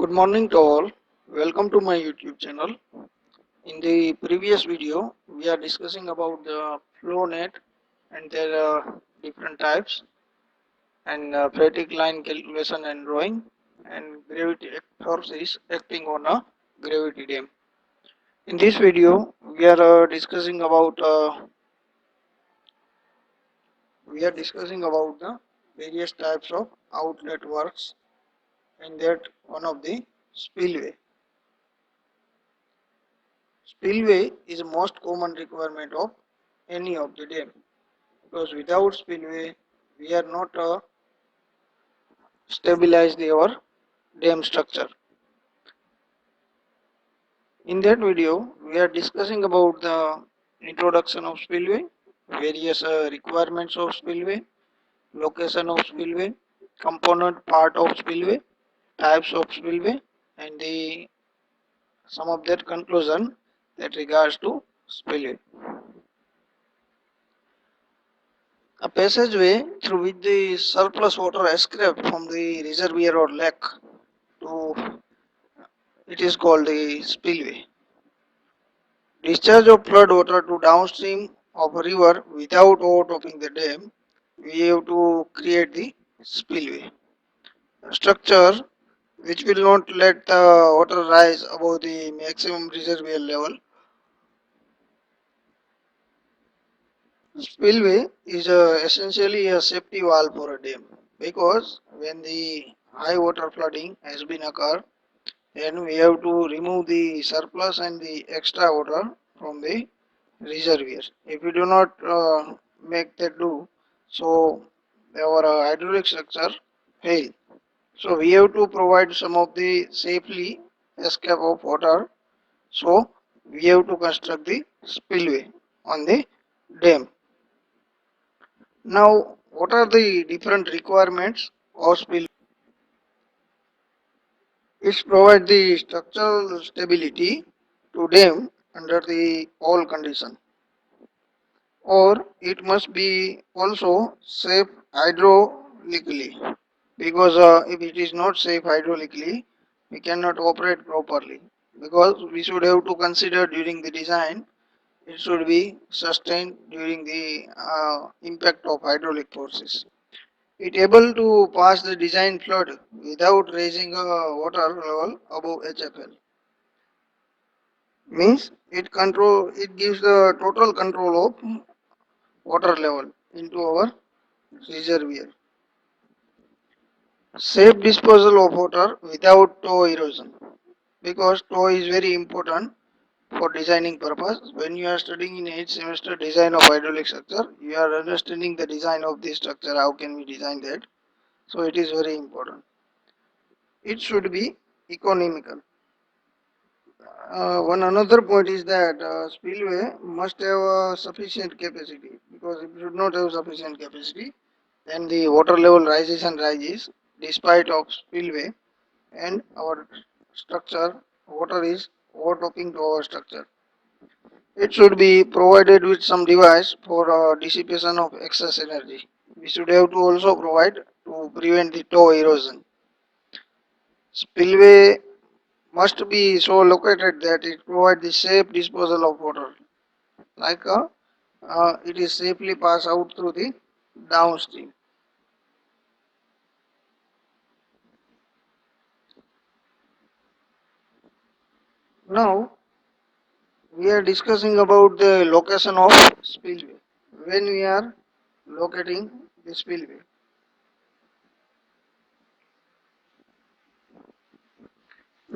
Good morning to all. Welcome to my YouTube channel. In the previous video, we are discussing about the flow net and their different types and static line calculation and drawing and gravity forces acting on a gravity dam. In this video, we are discussing about the various types of outlet works and that one of the spillway. Spillway is the most common requirement of any of the dam because without spillway we are not stabilize our dam structure. In that video we are discussing about the introduction of spillway, various requirements of spillway, location of spillway, component part of spillway, types of spillway, and the some of that conclusion that regards to spillway. A passageway through which the surplus water escapes from the reservoir or lake to it is called the spillway. Discharge of flood water to downstream of a river without overtopping the dam, we have to create the spillway. A structure which will not let the water rise above the maximum reservoir level. Spillway is essentially a safety valve for a dam because when the high water flooding has been occurred, then we have to remove the surplus and the extra water from the reservoir. If we do not make that do, so our hydraulic structure fail. So we have to provide some of the safely escape of water. So we have to construct the spillway on the dam. Now, what are the different requirements of spillway? It provides the structural stability to dam under the all condition, or it must be also safe hydraulically because if it is not safe hydraulically we cannot operate properly because we should have to consider during the design it should be sustained during the impact of hydraulic forces. It able to pass the design flood without raising a water level above HFL. Means it gives the total control of water level into our reservoir. Safe disposal of water without toe erosion because toe is very important for designing purpose. When you are studying in 8th semester design of hydraulic structure, you are understanding the design of this structure, how can we design that. So it is very important. It should be economical. One another point is that spillway must have sufficient capacity because if you should not have sufficient capacity, then the water level rises and rises despite of spillway and our structure water is overtopping to our structure. It should be provided with some device for dissipation of excess energy. We should have to also provide to prevent the toe erosion. Spillway must be so located that it provides the safe disposal of water, like it is safely passed out through the downstream. Now we are discussing about the location of spillway. When we are locating the spillway,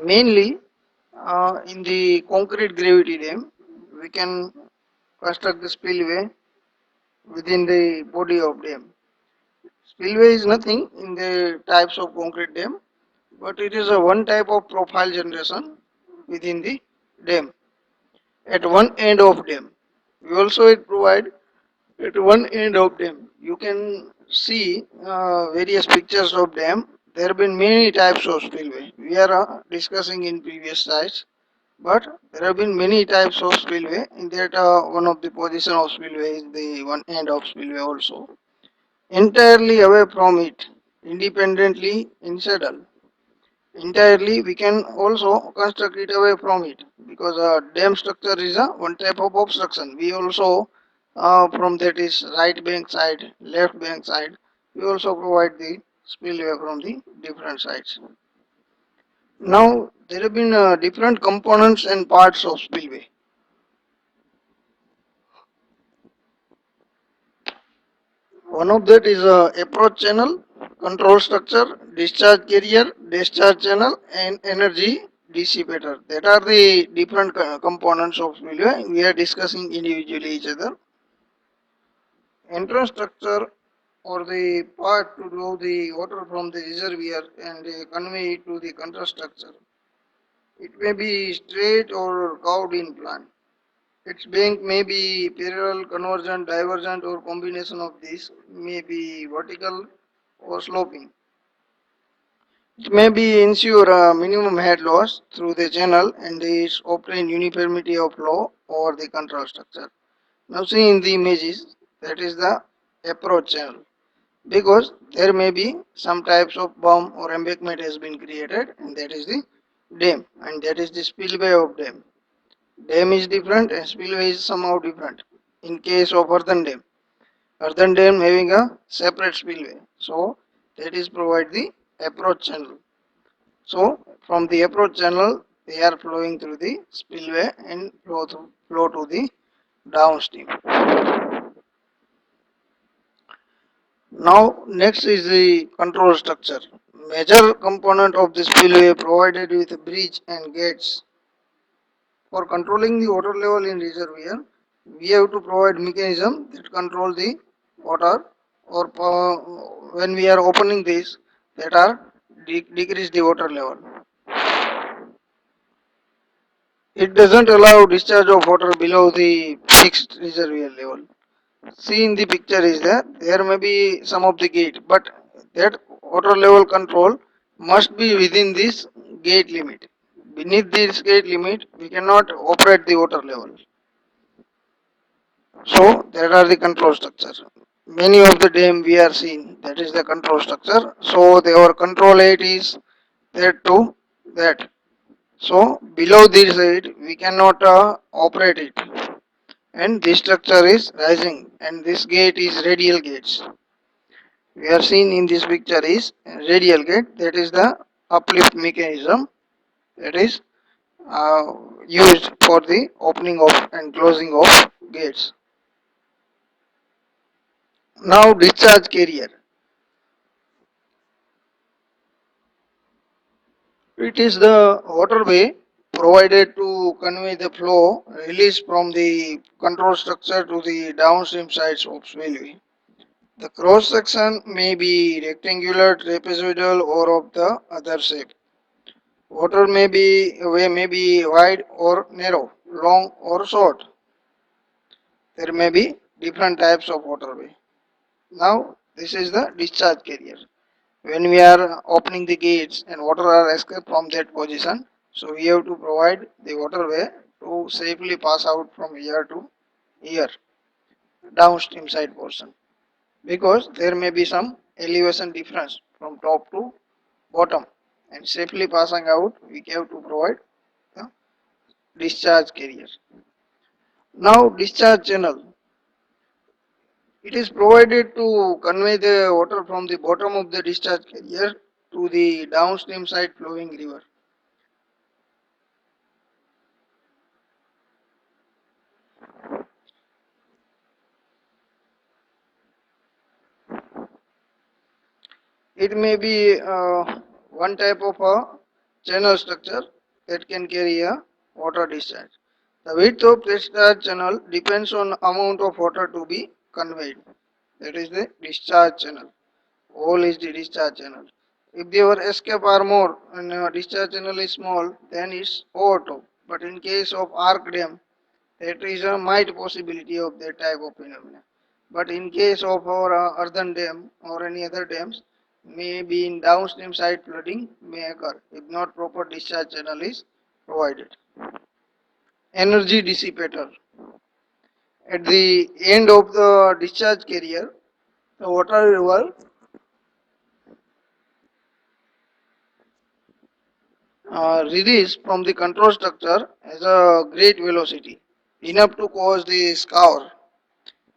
mainly in the concrete gravity dam, we can construct the spillway within the body of dam. Spillway is nothing in the types of concrete dam, but it is a one type of profile generation within the dam at one end of dam. We also it provide at one end of dam. You can see various pictures of dam. There have been many types of spillway. We are discussing in previous slides, but there have been many types of spillway. In that, one of the position of spillway is the one end of spillway also. Entirely away from it, independently in saddle. entirely, we can also construct it away from it, because a dam structure is a one type of obstruction. We also from that is right bank side, left bank side, we also provide the spillway from the different sides. Now there have been different components and parts of spillway. One of that is approach channel, control structure, discharge carrier, discharge channel, and energy dissipator. That are the different components of spillway. We are discussing individually each other. Entrance structure, or the part to draw the water from the reservoir and convey it to the control structure. It may be straight or curved in plan. Its bank may be parallel, convergent, divergent, or combination of these. May be vertical or sloping. It may be ensure a minimum head loss through the channel and is obtain uniformity of flow over the control structure. Now see in the images, that is the approach channel, because there may be some types of bomb or embankment has been created, and that is the dam, and that is the spillway of dam. Dam is different and spillway is somehow different. In case of earthen dam having a separate spillway, so that is provide the approach channel. So from the approach channel, they are flowing through the spillway and flow to the downstream. Now next is the control structure. Major component of the spillway provided with a bridge and gates. For controlling the water level in reservoir, we have to provide mechanism that control the water, or when we are opening this, that are decrease the water level. It doesn't allow discharge of water below the fixed reservoir level. See in the picture is that there may be some of the gate, but that water level control must be within this gate limit. Beneath this gate limit, we cannot operate the water level. So there are the control structure. Many of the dam we are seeing, that is the control structure. So our control height is that to that. So below this height we cannot operate it, and this structure is rising, and this gate is radial gates. We are seeing in this picture is radial gate, that is the uplift mechanism that is uh, used for the opening of and closing of gates. Now discharge carrier. It is the waterway provided to convey the flow released from the control structure to the downstream sides of spillway. The cross section may be rectangular, trapezoidal, or of the other shape. Water may be wide or narrow, long or short. There may be different types of waterway. Now this is the discharge carrier. When we are opening the gates and water are escaped from that position, so we have to provide the waterway to safely pass out from here to here, downstream side portion, because there may be some elevation difference from top to bottom, and safely passing out we have to provide the discharge carrier. Now discharge channel. It is provided to convey the water from the bottom of the discharge carrier to the downstream side flowing river. It may be one type of a channel structure that can carry a water discharge. The width of discharge channel depends on amount of water to be conveyed. That is the discharge channel. All is the discharge channel. If the escape are more and discharge channel is small, then it's overtop. But in case of arc dam, that is a might possibility of that type of phenomena. But in case of our earthen dam or any other dams, maybe in downstream side flooding may occur if not proper discharge channel is provided. Energy dissipator. At the end of the discharge carrier, the water level release from the control structure has a great velocity, enough to cause the scour.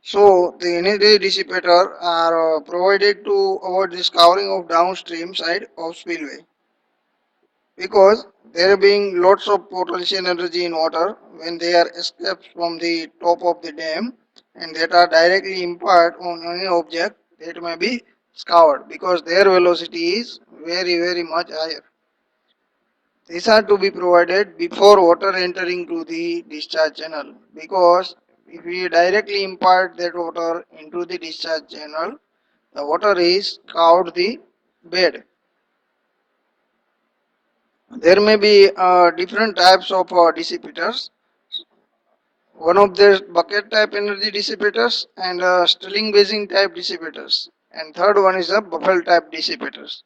So the energy dissipator are provided to avoid the scouring of downstream side of spillway, because there being lots of potential energy in water when they are escaped from the top of the dam, and that are directly impart on any object that may be scoured, because their velocity is very much higher. These are to be provided before water entering to the discharge channel, because if we directly impart that water into the discharge channel, the water is scoured the bed. There may be different types of dissipators. One of the bucket type energy dissipators and Stirling basin type dissipators, and third one is a buffel type dissipators.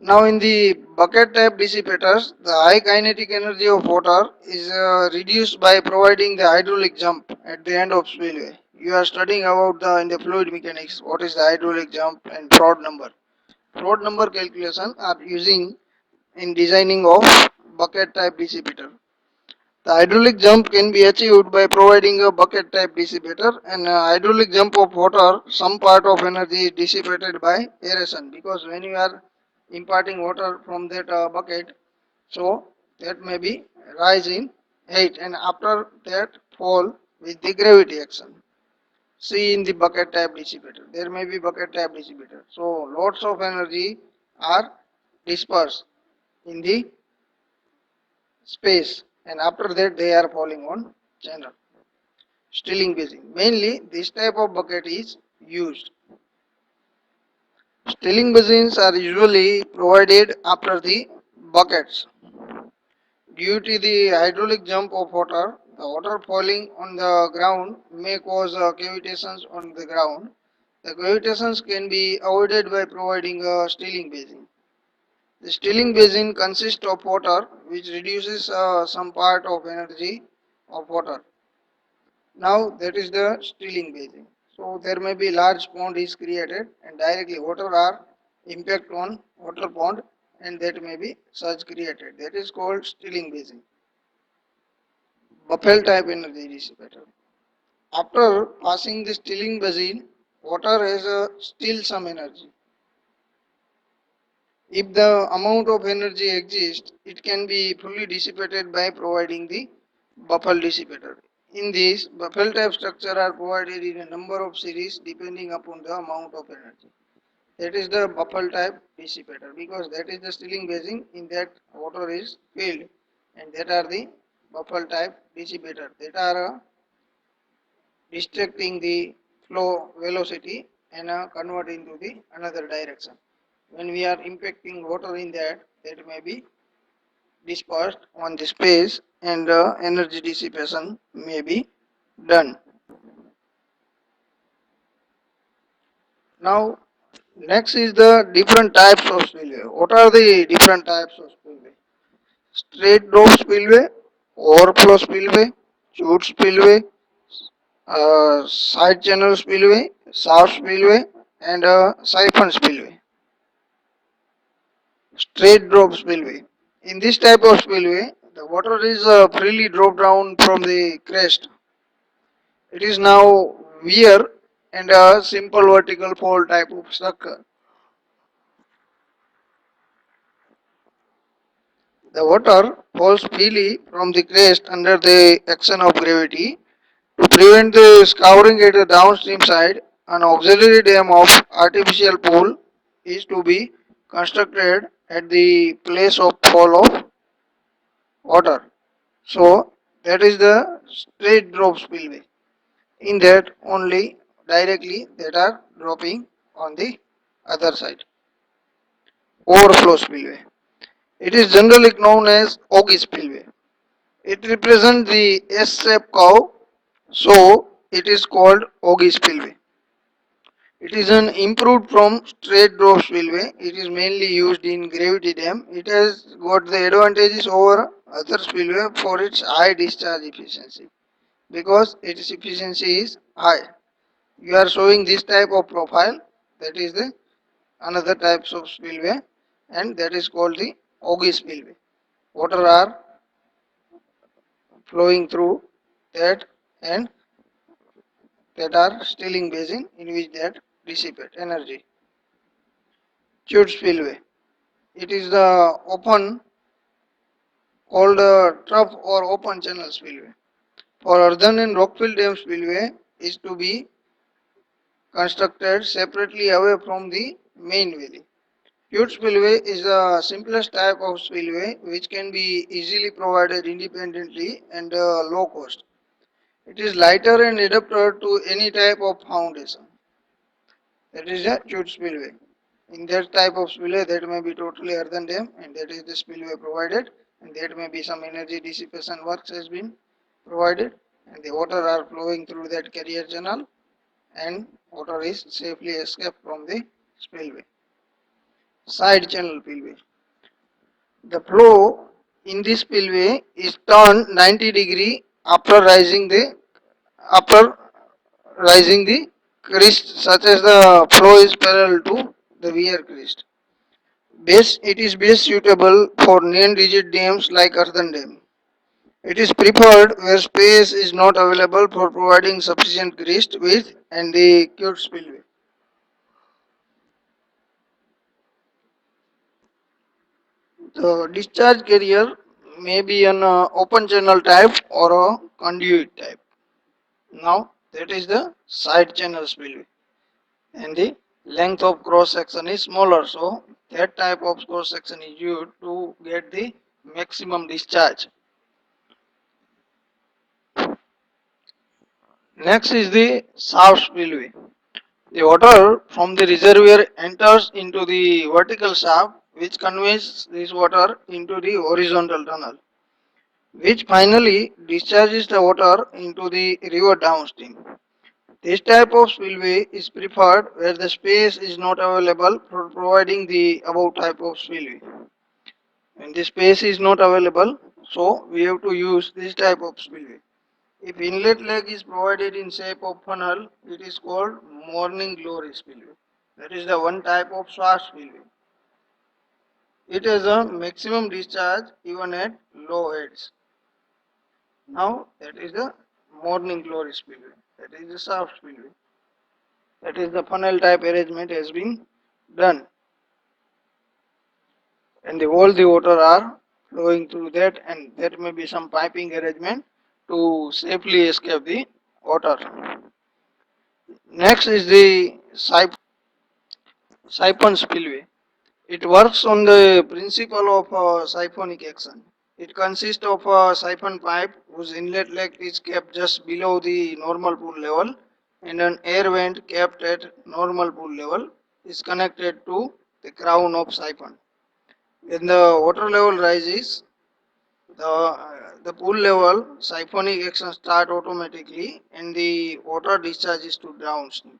Now in the bucket type dissipators, the high kinetic energy of water is reduced by providing the hydraulic jump at the end of spillway. You are studying about the in the fluid mechanics what is the hydraulic jump and Froude number. Froude number calculation are using in designing of bucket type dissipator. The hydraulic jump can be achieved by providing a bucket type dissipator, and hydraulic jump of water, some part of energy is dissipated by aeration, because when you are imparting water from that bucket, so that may be rise in height and after that fall with the gravity action. See in the bucket type dissipator, there may be bucket type dissipator. So lots of energy are dispersed in the space, and after that they are falling on channel. Stirling basin. Mainly this type of bucket is used. Stirling basins are usually provided after the buckets. Due to the hydraulic jump of water, the water falling on the ground may cause cavitations on the ground. The cavitations can be avoided by providing a stirling basin. The stirling basin consists of water which reduces some part of energy of water. Now that is the stirling basin. So there may be large pond is created and directly water are impact on water pond, and that may be such created. That is called stirling basin. Buffel type energy dissipator. After passing the stirling basin, water has still some energy. If the amount of energy exists, it can be fully dissipated by providing the buffel dissipator. In this, buffel type structure are provided in a number of series depending upon the amount of energy. That is the buffel type dissipator, because that is the stirling basin in that water is filled, and that are the buffel type dissipator that are restricting the flow velocity and converting to the another direction. When we are impacting water in that, that may be dispersed on the space, and energy dissipation may be done. Now next is the different types of spillway. What are the different types of spillway? Straight drop spillway, overflow spillway, chute spillway, side channel spillway, shaft spillway, and siphon spillway. Straight drop spillway. In this type of spillway, the water is freely dropped down from the crest. It is now weir and a simple vertical fall type of structure. The water falls freely from the crest under the action of gravity. To prevent the scouring at the downstream side, an auxiliary dam of artificial pool is to be constructed at the place of fall of water. So that is the straight drop spillway. In that only directly that are dropping on the other side. Overflow spillway. It is generally known as Ogee spillway. It represents the S-shaped curve, so it is called Ogee spillway. It is an improved from straight drop spillway. It is mainly used in gravity dam. It has got the advantages over other spillway for its high discharge efficiency, because its efficiency is high. You are showing this type of profile, that is the another types of spillway, and that is called the auger spillway. Water are flowing through that and that are stilling basin in which that dissipate energy. Chute spillway. It is the open called trough or open channel spillway. For earthen and rockfill dam spillway is to be constructed separately away from the main valley. Chute spillway is the simplest type of spillway which can be easily provided independently and low cost. It is lighter and adapted to any type of foundation. That is a chute spillway. In that type of spillway, that may be totally earthen dam, and that is the spillway provided, and that may be some energy dissipation works has been provided, and the water are flowing through that carrier channel, and water is safely escaped from the spillway. Side channel spillway. The flow in this spillway is turned 90 degree after rising the crest, such as the flow is parallel to the weir crest. It is best suitable for non-rigid dams like earthen dam. It is preferred where space is not available for providing sufficient crest width and the acute spillway. The discharge carrier may be an open channel type or a conduit type. Now that is the side channel spillway, and the length of cross section is smaller, so that type of cross section is used to get the maximum discharge. Next is the shaft spillway. The water from the reservoir enters into the vertical shaft, which conveys this water into the horizontal tunnel, which finally discharges the water into the river downstream. This type of spillway is preferred where the space is not available for providing the above type of spillway. When the space is not available, so we have to use this type of spillway. If inlet leg is provided in shape of funnel, it is called morning glory spillway. That is the one type of shaft spillway. It has a maximum discharge even at low heads. Now that is the morning glory spillway. That is the shaft spillway. That is the funnel type arrangement has been done, and all the water are flowing through that, and there may be some piping arrangement to safely escape the water. Next is the siphon spillway. It works on the principle of siphonic action. It consists of a siphon pipe whose inlet leg is kept just below the normal pool level, and an air vent kept at normal pool level is connected to the crown of siphon. When the water level rises, the pool level siphonic action start automatically and the water discharges to downstream.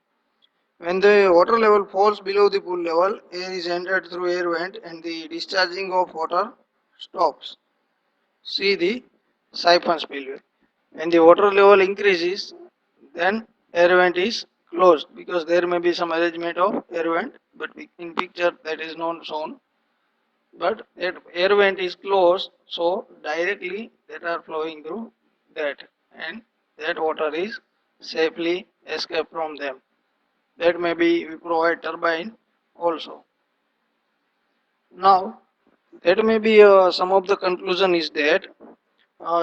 When the water level falls below the pool level, air is entered through air vent and the discharging of water stops. See the siphon spillway. When the water level increases, then air vent is closed because there may be some arrangement of air vent, but in picture that is not shown. But that air vent is closed, so directly that are flowing through that, and that water is safely escaped from them. That may be we provide turbine also. Now that may be some of the conclusion is that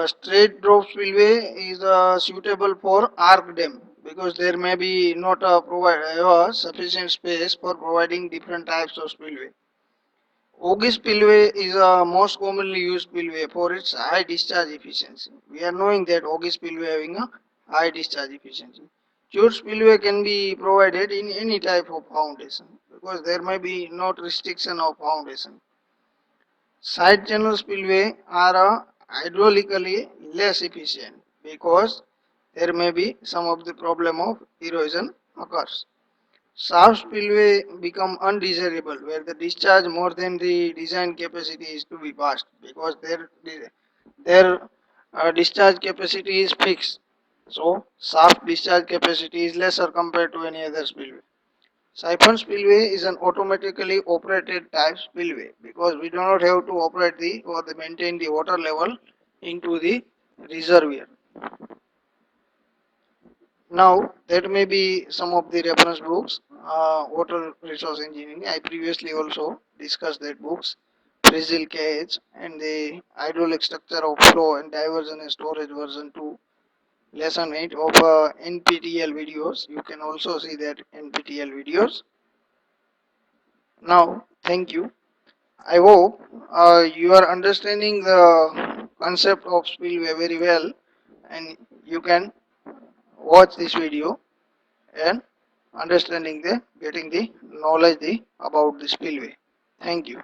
straight drop spillway is suitable for arc dam because there may be not provide sufficient space for providing different types of spillway. Auger spillway is a most commonly used spillway for its high discharge efficiency. We are knowing that auger spillway having a high discharge efficiency. Chute spillway can be provided in any type of foundation because there may be not restriction of foundation. Side channel spillway are hydraulically less efficient because there may be some of the problem of erosion occurs. Shaft spillway become undesirable where the discharge more than the design capacity is to be passed because their discharge capacity is fixed. So shaft discharge capacity is lesser compared to any other spillway. Siphon spillway is an automatically operated type spillway because we do not have to operate the or the maintain the water level into the reservoir. Now that may be some of the reference books, water resource engineering. I previously also discussed that books, Frizzle KH and the hydraulic structure of flow and diversion and storage version 2, lesson 8 of NPTEL videos. You can also see that NPTEL videos. Now, thank you. I hope you are understanding the concept of spillway very well and you can watch this video and understanding the getting the knowledge about the spillway. Thank you.